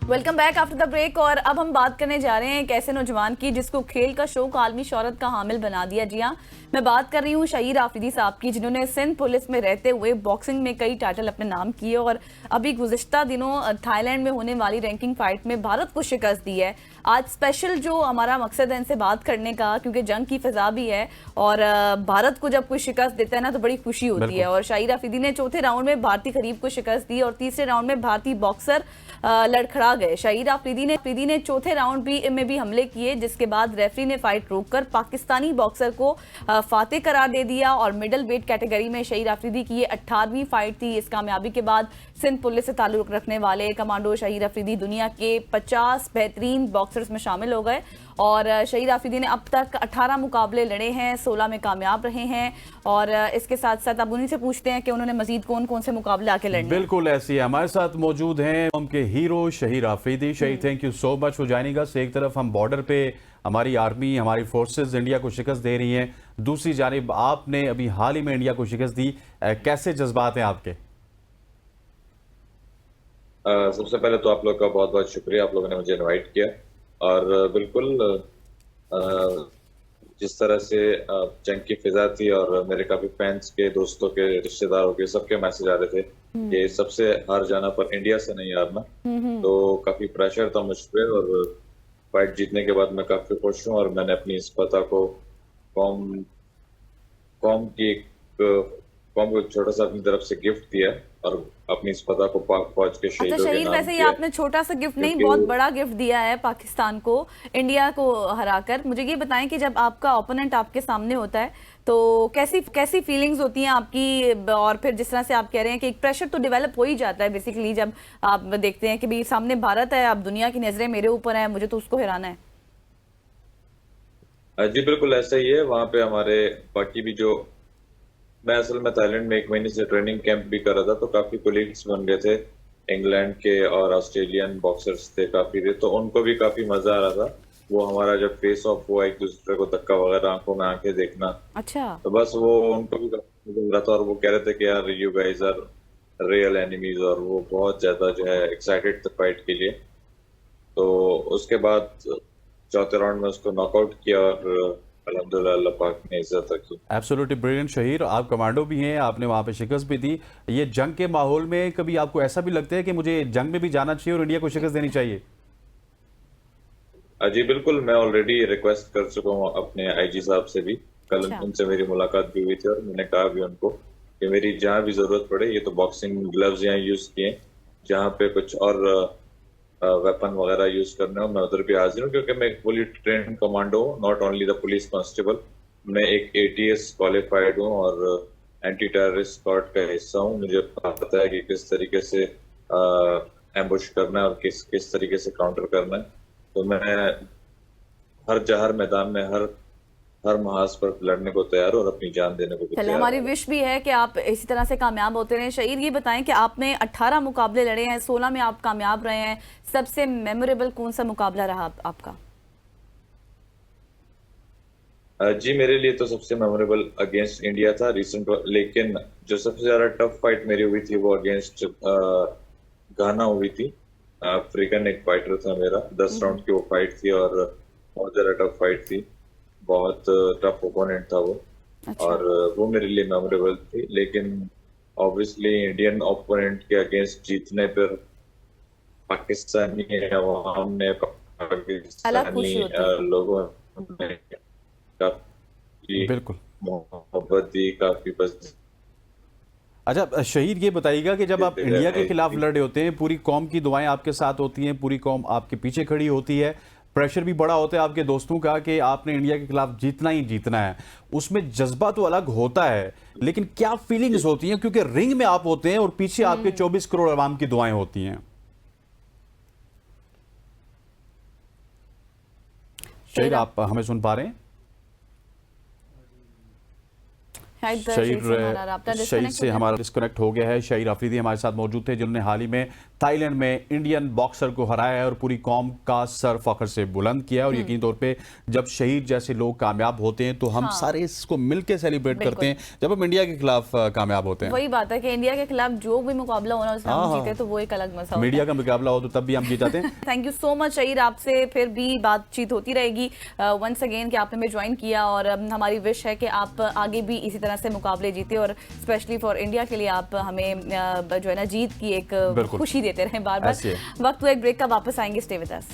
Welcome back after the break. और अब हम बात करने जा रहे हैं एक ऐसे नौजवान की जिसको खेल का शौक आलमी शोहरत का हामिल बना दिया। जी हाँ, मैं बात कर रही हूँ शहीर आफरीदी साहब की, जिन्होंने सिंध पुलिस में रहते हुए बॉक्सिंग में कई टाइटल अपने नाम किए और अभी गुज़िश्ता दिनों थाईलैंड में होने वाली रैंकिंग फाइट में भारत को शिकस्त दी है। आज स्पेशल जो हमारा मकसद है इनसे बात करने का, क्योंकि जंग की फिजा भी है और भारत को जब कोई शिकस्त देता है ना तो बड़ी खुशी होती है। और शहीर आफरीदी ने चौथे राउंड में भारतीय खरीब को शिकस्त दी और तीसरे राउंड में भारतीय बॉक्सर लड़खड़ा गए। शहीद आफरीदी ने चौथे राउंड में भी हमले किए, जिसके बाद रेफरी ने फाइट रोककर पाकिस्तानी बॉक्सर को फातेह करार दे दिया। और मिडल वेट कैटेगरी में शहीद आफरीदी की ये 18वीं फाइट थी। इस कामयाबी के बाद सिंध पुलिस से ताल्लुक रखने वाले कमांडो शहीद आफरीदी दुनिया के 50 बेहतरीन बॉक्सर्स में शामिल हो गए। और शहीद आफरीदी ने अब तक 18 मुकाबले लड़े हैं, 16 में कामयाब रहे हैं। और इसके साथ साथ अब उन्हीं से पूछते हैं कि उन्होंने मजीद कौन कौन से मुकाबले आके लड़ने हैं। बिल्कुल ऐसी है, हमारे साथ मौजूद हैं उनके हीरो शहीद आफरीदी। शहीद, thank you so much for joining us. एक तरफ हम बॉर्डर पे हमारी आर्मी, हमारी फोर्सेस इंडिया को शिकस्त दे रही हैं, दूसरी जानिब आपने अभी हाल ही में इंडिया को शिकस्त दी। कैसे जज्बात हैं आपके? सबसे पहले तो आप लोग का बहुत बहुत शुक्रिया, आप लोगों ने मुझे इनवाइट किया। और बिल्कुल अ, जिस तरह से जंग की फिजा थी और मेरे काफी फैंस के, दोस्तों के, रिश्तेदारों के, सबके मैसेज आ रहे थे कि सबसे हार जाना पर इंडिया से नहीं हारना। तो काफी प्रेशर था मुझ पे और फाइट जीतने के बाद मैं काफी खुश हूँ। और मैंने अपनी इस फतह को कौम कौम की एक कौम को एक छोटा सा अपनी तरफ से गिफ्ट दिया और अपनी इस फतह को पाक फौज के अच्छा शहीदों के शहीद, नाम वैसे ये किया। आपने छोटा सा गिफ्ट नहीं, क्योंकि बहुत बड़ा गिफ्ट दिया है पाकिस्तान को, इंडिया को हराकर। मुझे ये बताएं कि जब आपका ओपोनेंट आपके सामने होता है तो कैसी कैसी फीलिंग्स होती हैं आपकी? और फिर जिस तरह से आप कह रहे हैं कि एक प्रेशर तो डेवलप हो ही जाता है बेसिकली, जब आप देखते हैं कि भाई सामने भारत है, अब दुनिया की नजरें मेरे ऊपर है, मुझे तो उसको हराना है। जी बिल्कुल ऐसा ही है। वहां पे हमारे बाकी भी जो, मैं असल में थाईलैंड में 1 महीने से ट्रेनिंग कैंप भी कर रहा था, तो काफी कोलीग्स बन गए थे। इंग्लैंड के और ऑस्ट्रेलियन बॉक्सर्स थे काफी थे, तो उनको भी काफी मजा आ रहा था। वो हमारा जब फेस ऑफ हुआ, एक दूसरे को धक्का वगैरह, आंखों में आंखें देखना, अच्छा। तो बस वो उनको भी काफी मजा आ रहा था। और वो कह रहे थे कि यार you guys are real enemies, और वो बहुत ज्यादा जो है एक्साइटेड थे फाइट के लिए। तो उसके बाद चौथे राउंड में उसको नॉकआउट किया और अल्हम्दुलिल्लाह अल्लाह पाक ने इज्जत रखी। एब्सोल्युटली ब्रिलियंट शहीद, आप कमांडो भी हैं, आपने वहां पे शिकस्त भी दी। ये जंग के माहौल में कभी आपको ऐसा भी लगता है कि मुझे जंग में भी जाना चाहिए और इंडिया को शिकस्त देनी चाहिए? जी बिल्कुल, मैं ऑलरेडी रिक्वेस्ट कर चुका हूँ अपने आईजी साहब से भी। कल अच्छा। उनसे मेरी मुलाकात भी हुई थी और मैंने कहा भी उनको कि मेरी जहाँ भी जरूरत पड़े, ये तो बॉक्सिंग ग्लव्स यहाँ यूज किए, जहाँ पे कुछ और वेपन वगैरह यूज करने हो मैं उधर भी हाजिर हूँ। क्योंकि मैं एक फुली ट्रेन कमांडो हूँ, not only the police constable. मैं एक एटीएस क्वालिफाइड हूँ और एंटी टेररिस्ट स्क्वाड का हिस्सा हूँ। मुझे पता है कि किस तरीके से एम्बुश करना है और किस किस तरीके से काउंटर करना है। तो मैं हर मैदान में, हर हर महाज पर लड़ने को तैयार हूँ और अपनी जान देने को भी चले, तैयार हमारी हूँ। विश भी है कि आप इसी तरह से कामयाब होते रहें। शहीद, ये बताएं कि आपने 18 मुकाबले लड़े हैं, 16 में आप कामयाब रहे हैं। सबसे मेमोरेबल कौन सा मुकाबला रहा आपका? जी मेरे लिए तो सबसे मेमोरेबल अगेंस्ट इंडिया था रिसेंट, लेकिन जो सबसे ज्यादा टफ फाइट मेरी हुई थी वो अगेंस्ट घाना हुई थी। अफ्रीकन एक फाइटर था मेरा, 10 राउंड की वो फाइट थी और बहुत ज्यादा टफ फाइट थी। बहुत टफ ओपोनेंट था वो। अच्छा। और वो मेरे लिए मेमोरेबल थी। लेकिन ऑब्वियसली इंडियन ओपोनेंट के अगेंस्ट जीतने पर पाकिस्तानी अवाम ने, अलग पाकिस्तानी खुशी होती है। लोगों ने काफी बिल्कुल। मोहब्बत दी, काफी बस अच्छा शहीद, ये बताइएगा कि जब आप इंडिया के खिलाफ लड़े होते हैं, पूरी कौम की दुआएं आपके साथ होती हैं, पूरी कौम आपके पीछे खड़ी होती है, प्रेशर भी बड़ा होता है आपके दोस्तों का कि आपने इंडिया के खिलाफ जीतना ही जीतना है, उसमें जज्बा तो अलग होता है, लेकिन क्या फीलिंग्स होती हैं? क्योंकि रिंग में आप होते हैं और पीछे आपके 24 करोड़ अवाम की दुआएं होती हैं। शहीद, आप हमें सुन पा रहे हैं? शायद शहीद से हमारा राब्ता शहीद से हमारा डिस्कनेक्ट हो गया है। शहीद आफरीदी हमारे साथ मौजूद थे जिन्होंने हाल ही में थाईलैंड में इंडियन बॉक्सर को हराया है और पूरी कौम का सर फख्र से बुलंद किया। और यकीन तौर पे जब शहीद जैसे लोग कामयाब होते हैं तो हम सारे इसको मिलकर सेलिब्रेट करते हैं जब हम इंडिया के खिलाफ कामयाब होते हैं। वही बात है कि इंडिया के खिलाफ जो भी मुकाबला होना उसमें हम जीते तो वो एक अलग मसला। मीडिया का मुकाबला हो तो तब भी हम जीत जाते हैं। थैंक यू सो मच शहीद, आपसे फिर भी बातचीत होती रहेगी वंस अगेन कि आपने हमें ज्वाइन किया और हमारी विश है कि आप आगे भी इसी तरह से मुकाबले जीते और स्पेशली फॉर इंडिया के लिए आप हमें जो है ना जीत की एक खुशी देते रहें बार बार। वक्त हुआ एक ब्रेक का, वापस आएंगे, स्टे विद अस।